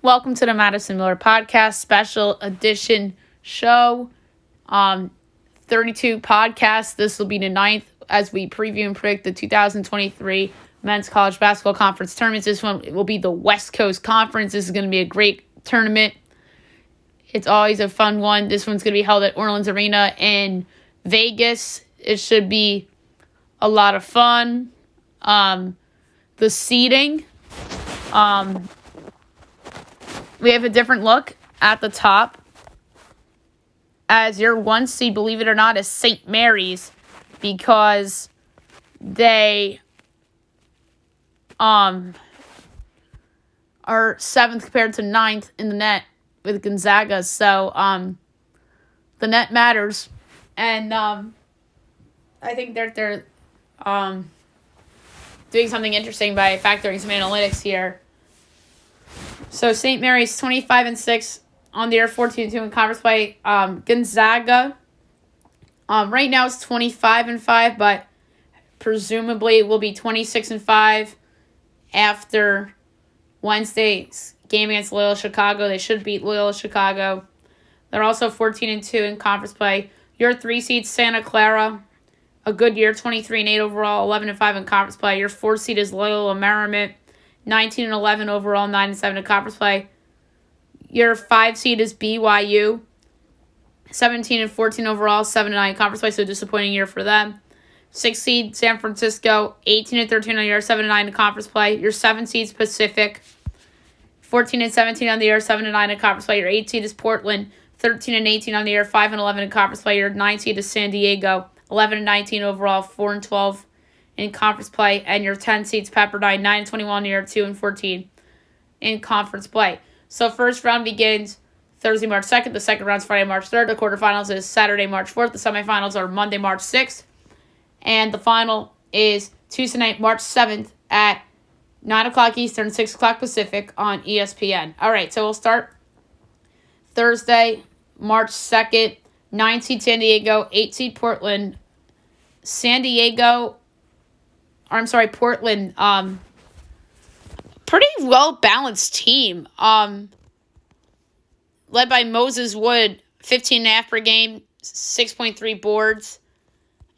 Welcome to the Madison Miller Podcast Special Edition show. 32 podcasts. This will be the 9th as we preview and predict the 2023 Men's College Basketball Conference tournaments. This one will be the West Coast Conference. This is going to be a great tournament. It's always a fun one. This one's going to be held at Orleans Arena in Vegas. It should be a lot of fun. The seeding. We have a different look at the top. As your 1 seed, believe it or not, is St. Mary's, because they are 7th compared to 9th in the net with Gonzaga. So the net matters, and I think they're doing something interesting by factoring some analytics here. So St. Mary's 25-6 on the year, 14-2 in conference play. Gonzaga right now is 25-5, but presumably will be 26-5 after Wednesday's game against Loyola Chicago. They should beat Loyola Chicago. They're also 14-2 in conference play. Your 3 seed Santa Clara, a good year, 23-8 overall, 11-5 in conference play. Your 4 seed is Loyola Marymount, 19-11 overall, 9-7 in conference play. Your 5 seed is BYU, 17-14 overall, 7-9 in conference play, so disappointing year for them. 6 seed San Francisco, 18-13 on the year, 7-9 in conference play. Your 7 seed is Pacific, 14-17 on the year, 7-9 in conference play. Your 8 seed is Portland, 13-18 on the year, 5-11 in conference play. Your 9 seed is San Diego, 11-19 overall, 4-12 in conference play. And your 10 seeds Pepperdine, 9-21 on the year, 2-14 in conference play. So first round begins Thursday, March 2nd. The second round is Friday, March 3rd. The quarterfinals is Saturday, March 4th. The semifinals are Monday, March 6th. And the final is Tuesday night, March 7th at 9 o'clock Eastern, 6 o'clock Pacific on ESPN. All right, so we'll start Thursday, March 2nd. 9 seed San Diego, 8 seed Portland. Portland, pretty well-balanced team. Led by Moses Wood, 15.5 per game, 6.3 boards.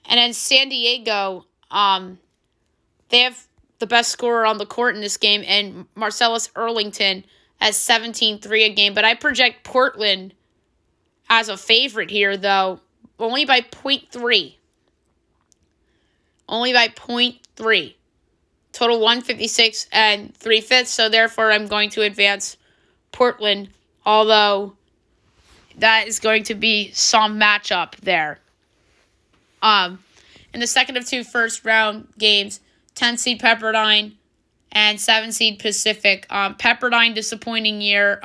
And then San Diego, they have the best scorer on the court in this game, and Marcellus Earlington has 17.3 a game. But I project Portland as a favorite here, though, only by 0.3. Only by 0.3. Total 156 and 3/5. So therefore, I'm going to advance Portland, although that is going to be some matchup there. In the second of 2 first round games, 10 seed Pepperdine and 7 seed Pacific. Pepperdine, disappointing year.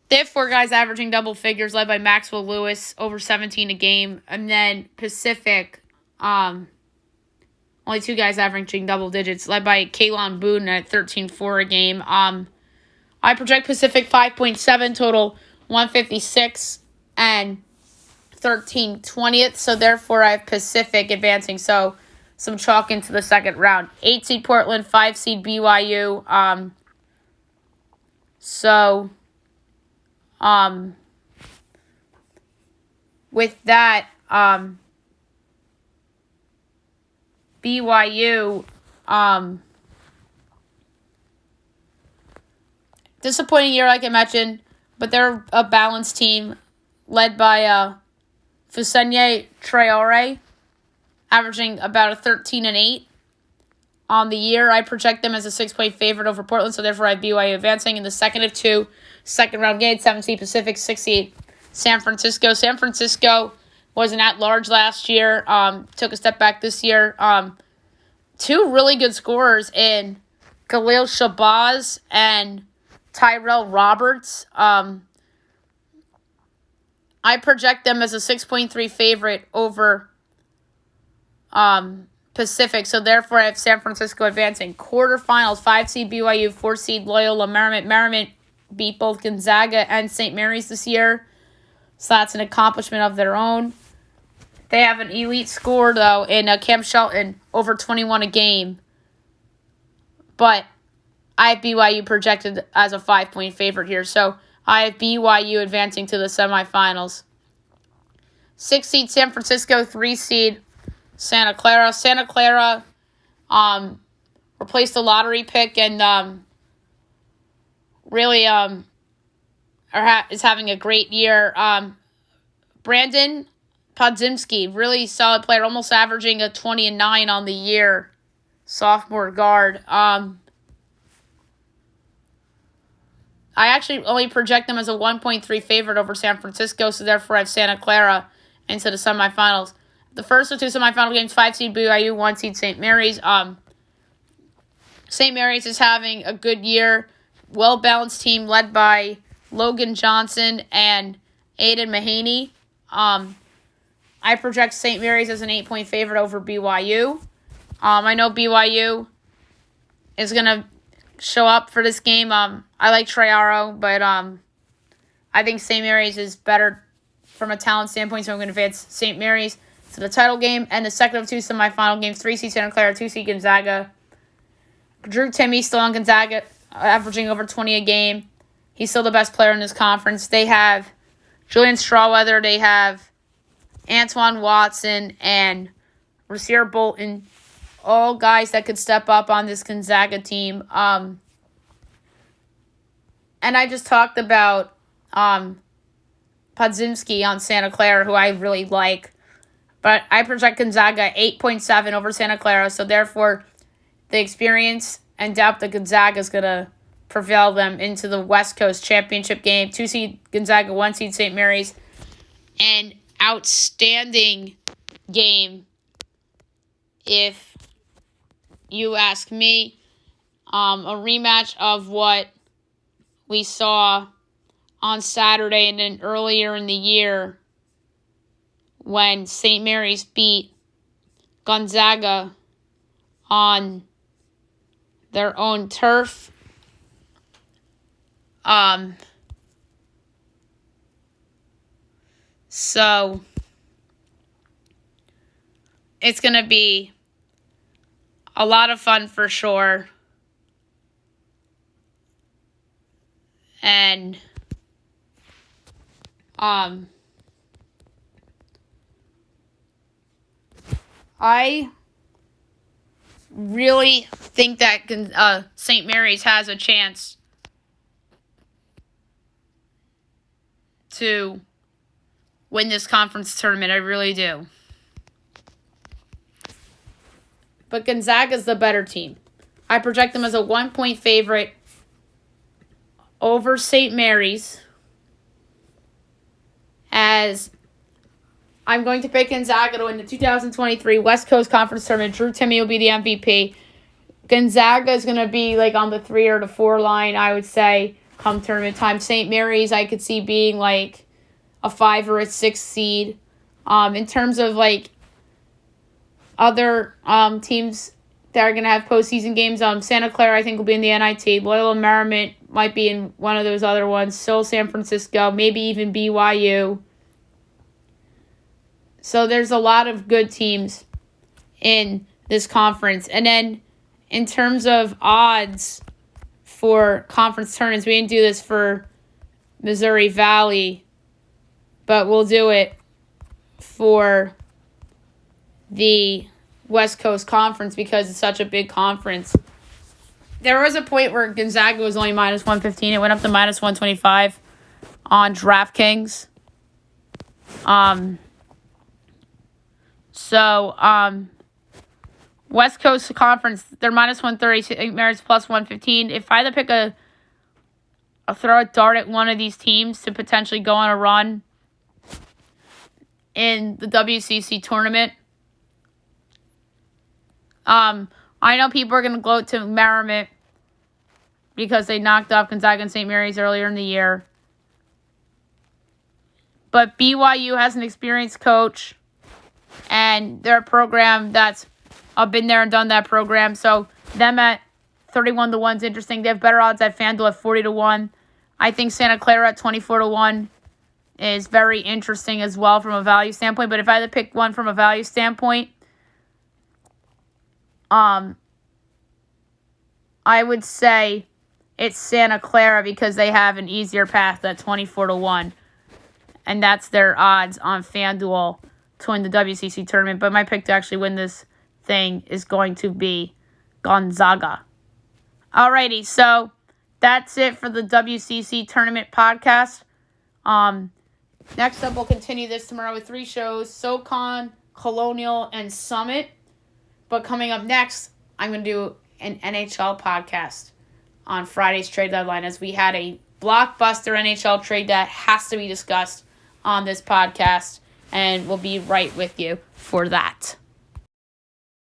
They have 4 guys averaging double figures, led by Maxwell Lewis, over 17 a game. And then Pacific, only 2 guys averaging double digits, led by Kaylon Boone at 13.4 a game. I project Pacific 5.7, total 156 and 13/20th. So therefore, I have Pacific advancing. So some chalk into the second round. 8 seed Portland, 5 seed BYU. With that, BYU, disappointing year, like I mentioned, but they're a balanced team led by Fousseyni Traore, averaging about a 13-8 on the year. I project them as a 6-point favorite over Portland, so therefore I have BYU advancing in the second of 2 second round games. 7 seed Pacific, 6 seed San Francisco. San Francisco wasn't at large last year. Took a step back this year. 2 really good scorers in Khalil Shabazz and Tyrell Roberts. I project them as a 6.3 favorite over Pacific, so therefore I have San Francisco advancing. Quarterfinals, 5 seed BYU, 4 seed Loyola Marymount. Marymount beat both Gonzaga and St. Mary's this year, so that's an accomplishment of their own. They have an elite scorer, though, in Cam Shelton, over 21 a game. But I have BYU projected as a 5-point favorite here. So I have BYU advancing to the semifinals. 6 seed San Francisco, 3 seed Santa Clara. Santa Clara replaced the lottery pick and really is having a great year. Brandon Podziemski, really solid player, almost averaging a 20-9 on the year. Sophomore guard. I actually only project them as a 1.3 favorite over San Francisco, so therefore I have Santa Clara into the semifinals. The first of two semifinal games, 5 seed BYU, 1 seed St. Mary's. St. Mary's is having a good year. Well-balanced team led by Logan Johnson and Aiden Mahaney. I project St. Mary's as an 8-point favorite over BYU. I know BYU is going to show up for this game. I like Trey Arrow, but I think St. Mary's is better from a talent standpoint, so I'm going to advance St. Mary's to the title game. And the second of two semifinal games, 3 seed Santa Clara, 2 seed Gonzaga. Drew Timme still on Gonzaga, averaging over 20 a game. He's still the best player in this conference. They have Julian Strawweather, they have Antoine Watson, and Rasir Bolton, all guys that could step up on this Gonzaga team. And I just talked about Podziemski on Santa Clara, who I really like. But I project Gonzaga 8.7 over Santa Clara, so therefore the experience and depth of Gonzaga is going to prevail them into the West Coast Championship game. 2 seed Gonzaga, 1 seed St. Mary's. An outstanding game, if you ask me. A rematch of what we saw on Saturday and then earlier in the year when St. Mary's beat Gonzaga on their own turf. So it's going to be a lot of fun for sure. And I really think that St. Mary's has a chance to win this conference tournament. I really do. But Gonzaga's the better team. I project them as a 1-point favorite over St. Mary's, as I'm going to pick Gonzaga to win the 2023 West Coast Conference Tournament. Drew Timme will be the MVP. Gonzaga is going to be like on the 3 or the 4 line, I would say, come tournament time. St. Mary's, I could see being like a 5 or a 6 seed. In terms of like other teams that are going to have postseason games, Santa Clara I think will be in the NIT. Loyola Marymount might be in one of those other ones. Still San Francisco, maybe even BYU. So there's a lot of good teams in this conference. And then in terms of odds for conference tournaments, we didn't do this for Missouri Valley, but we'll do it for the West Coast Conference because it's such a big conference. There was a point where Gonzaga was only minus 115. It went up to minus 125 on DraftKings. West Coast Conference, they're minus 130. St. Mary's plus 115. If I had to pick a throw a dart at one of these teams to potentially go on a run in the WCC tournament, I know people are going to go to Marymount because they knocked off Gonzaga and St. Mary's earlier in the year. But BYU has an experienced coach, and they're a program that's been there and done that program. So them at 31-1 is interesting. They have better odds at FanDuel at 40-1. I think Santa Clara at 24-1 is very interesting as well from a value standpoint. But if I had to pick one from a value standpoint, I would say it's Santa Clara because they have an easier path at 24-1. And that's their odds on FanDuel to win the WCC tournament. But my pick to actually win this thing is going to be Gonzaga. Alrighty, so that's it for the WCC tournament podcast. Next up, we'll continue this tomorrow with 3 shows: SoCon, Colonial, and Summit. But coming up next, I'm going to do an NHL podcast on Friday's trade deadline, as we had a blockbuster NHL trade that has to be discussed on this podcast, and we'll be right with you for that.